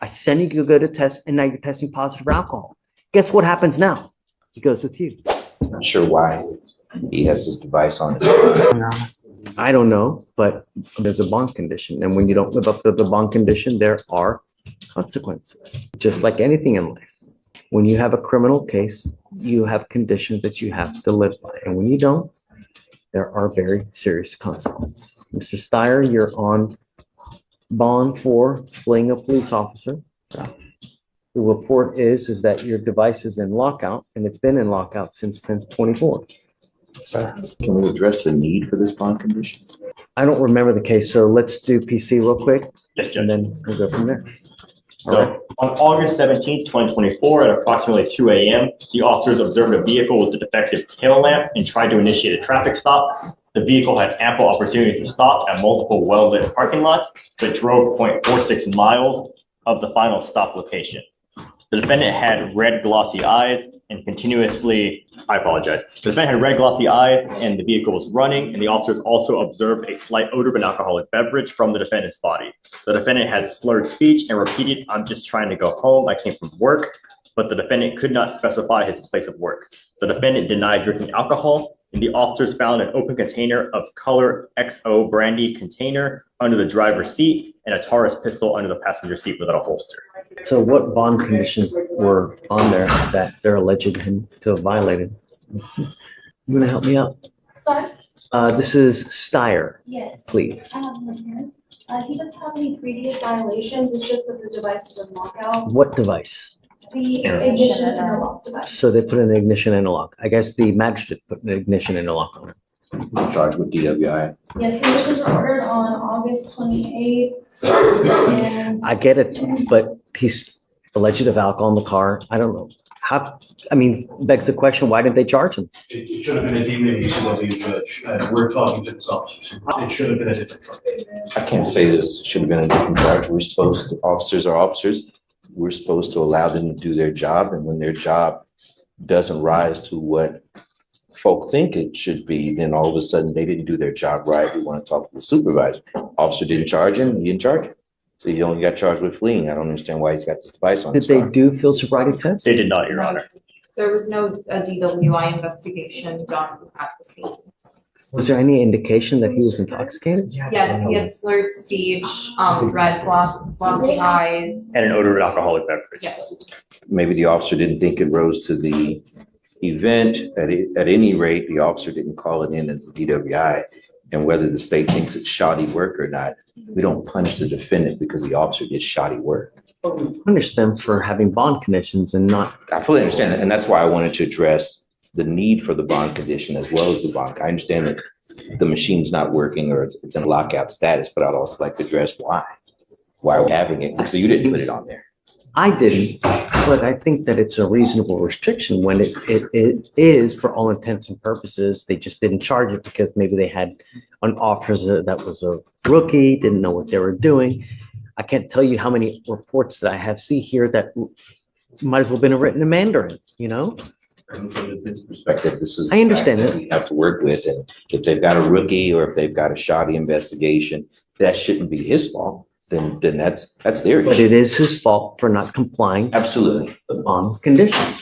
send you to go to test, and now you're testing positive for alcohol. Guess what happens now? He goes with you. I'm not sure why he has this device on his phone. I don't know, but there's a bond condition. And when you don't live up to the bond condition, there are consequences, just like anything in life. When you have a criminal case, you have conditions that you have to live by. And when you don't, there are very serious consequences. Mr. Steyer, you're on bond for fleeing a police officer. The report is that your device is in lockout, and it's been in lockout since 10/24. Can we address the need for this bond condition? I don't remember the case, so let's do PC real quick. Yes, Judge. And then we'll go from there. So on August 17th, 2024, at approximately 2 a.m., the officers observed a vehicle with a defective tail lamp and tried to initiate a traffic stop. The vehicle had ample opportunities to stop at multiple well-lit parking lots, but drove 0.46 miles of the final stop location. The defendant had red glossy eyes and continuously, I apologize. The defendant had red glossy eyes and the vehicle was running, and the officers also observed a slight odor of an alcoholic beverage from the defendant's body. The defendant had slurred speech and repeated, "I'm just trying to go home. I came from work," but the defendant could not specify his place of work. The defendant denied drinking alcohol, and the officers found an open container of color XO brandy container under the driver's seat and a Taurus pistol under the passenger seat without a holster. So what bond conditions were on there that they're alleged him to have violated? Let's see. You want to help me out? Sorry? This is Steyer, Yes. please. I have him here. He doesn't have any previous violations. It's just that the device is in lockout. What device? The ignition interlock device. So they put an ignition interlock. I guess the magistrate put an ignition interlock on it. Charged with DWI. Yes, conditions were ordered on August 28th. And I get it, but he's alleged of alcohol in the car. I don't know. How, I mean, begs the question, why didn't they charge him? It should have been a DWCW judge. We're talking to this officer. It should have been a different charge. I can't say this should have been a different charge. Officers are officers. We're supposed to allow them to do their job, and when their job doesn't rise to what folk think it should be, then all of a sudden they didn't do their job right. We want to talk to the supervisor. Officer didn't charge him, he didn't charge him. So he only got charged with fleeing. I don't understand why he's got this device on Did his they car. do field sobriety tests? They did not, Your Honor. There was no DWI investigation done at the scene. Was there any indication that he was intoxicated? Yes, he had slurred speech, red glossy eyes. And an odor of alcoholic beverage. Yes. Maybe the officer didn't think it rose to the event. At any rate, the officer didn't call it in as a DWI. And whether the state thinks it's shoddy work or not, we don't punish the defendant because the officer did shoddy work. Punish them for having bond conditions and not. I fully understand that. And that's why I wanted to address the need for the bond condition as well as the bond. I understand that the machine's not working or it's in lockout status, but I'd also like to address why we're having it. So you didn't put it on there. I didn't, but I think that it's a reasonable restriction when it is, for all intents and purposes, they just didn't charge it because maybe they had an officer that was a rookie, didn't know what they were doing. I can't tell you how many reports that I have see here that might as well have been written in Mandarin, you know? From the defense perspective, this is I understand that we have to work with. And if they've got a rookie or if they've got a shoddy investigation, that shouldn't be his fault. Then that's their issue. But it is his fault for not complying Absolutely. with the bond condition.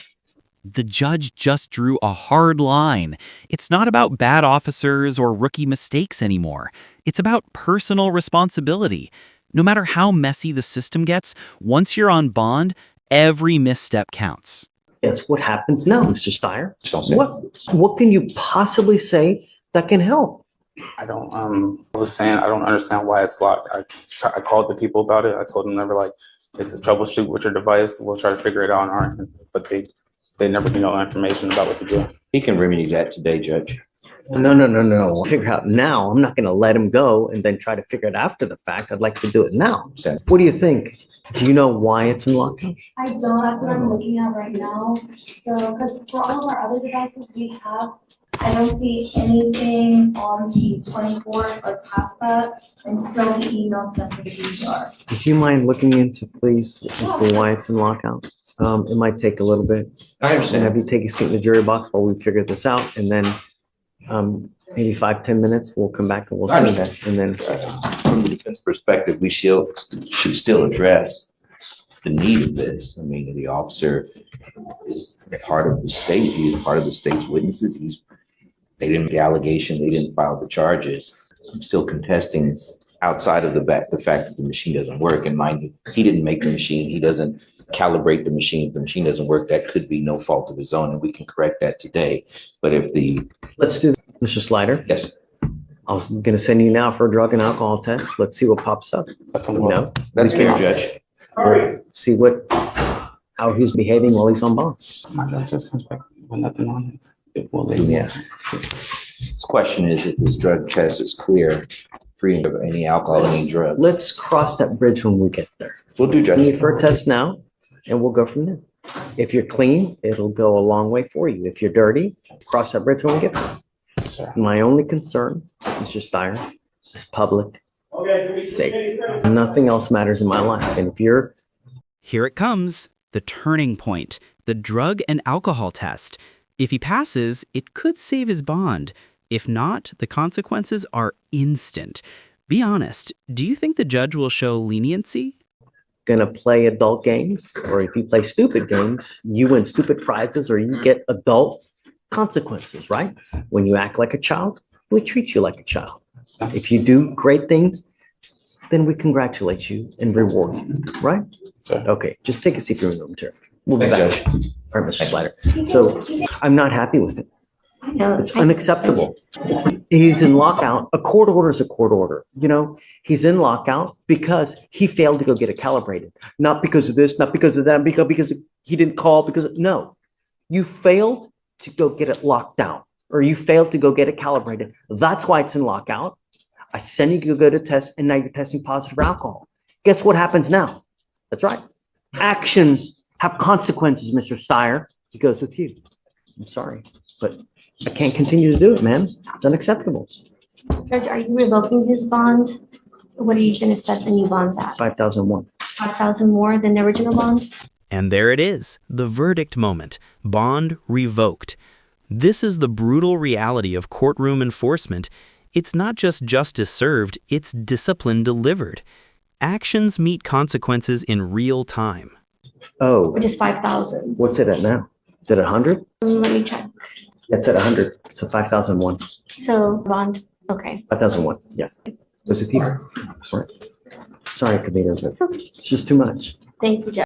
The judge just drew a hard line. It's not about bad officers or rookie mistakes anymore. It's about personal responsibility. No matter how messy the system gets, once you're on bond, every misstep counts. That's what happens now, Mr. Steyer. Just don't say What can you possibly say that can help? I was saying, I don't understand why it's locked. I called the people about it. I told them never it's a troubleshoot with your device. We'll try to figure it out on our end. But they never give no information about what to do. He can remedy that today, Judge. No. Figure out now. I'm not going to let him go and then try to figure it after the fact. I'd like to do it now. What do you think? Do you know why it's in lockout? I don't. That's what I'm looking at right now. So, because for all of our other devices we have, I don't see anything on the 24th or past that until the email sent to the DVR. Would you mind looking into, please, as to why it's in lockout? It might take a little bit. I And understand. have you take a seat in the jury box while we figure this out, and then maybe 5-10 minutes, we'll come back and we'll I see that. And then From the defense perspective, we should still address the need of this. I mean, the officer is part of the state. He is part of the state's witnesses. They didn't make the allegation, they didn't file the charges. I'm still contesting outside of the fact that the machine doesn't work. And mind you, he didn't make the machine. He doesn't calibrate the machine. If the machine doesn't work, that could be no fault of his own, and we can correct that today. But if Let's do, Mr. Slider. yes, I was gonna send you now for a drug and alcohol test. Let's see what pops up. No, that's We can- fair, Judge. See how he's behaving while he's on bond. My drug test comes back with nothing on it. Will they? Yes. This question is if this drug test is clear, free of any alcohol, any drugs. Let's cross that bridge when we get there. We'll do, We need Judge. for a test now, and we'll go from there. If you're clean, it'll go a long way for you. If you're dirty, cross that bridge when we get there. Yes, sir. My only concern, Mr. Steyer, is public safety. Nothing else matters in my life. And if you're Here it comes, the turning point, the drug and alcohol test. If he passes, it could save his bond. If not, the consequences are instant. Be honest, do you think the judge will show leniency? gonna play adult games, or if you play stupid games, you win stupid prizes or you get adult consequences, right? When you act like a child, we treat you like a child. If you do great things, then we congratulate you and reward you, right? Sir. Okay, just take a seat in the room, Chair. We'll be Thanks, back. All right, Mr. Slider. So I'm not happy with it. I know. It's unacceptable. He's in lockout. A court order is a court order. You know, he's in lockout because he failed to go get it calibrated. Not because of this, not because of that, because he didn't call, no. You failed to go get it locked down, or you failed to go get it calibrated. That's why it's in lockout. I send you to go to test, and now you're testing positive for alcohol. Guess what happens now? That's right. Actions have consequences, Mr. Steyer. He goes with you. I'm sorry, but I can't continue to do it, man. It's unacceptable. Judge, are you revoking his bond? What are you gonna set the new bonds at? 5,001. 5,000 more than the original bond? And there it is, the verdict moment, bond revoked. This is the brutal reality of courtroom enforcement. It's not just justice served, it's discipline delivered. Actions meet consequences in real time. Oh, Which is 5,000. what's it at now? Is it 100? Let me check. It's at 100. So 5,001. So bond, okay. 5,001. Yeah. Was it you? Right. Sorry, Kavita, but It's okay. it's just too much. Thank you, Judge.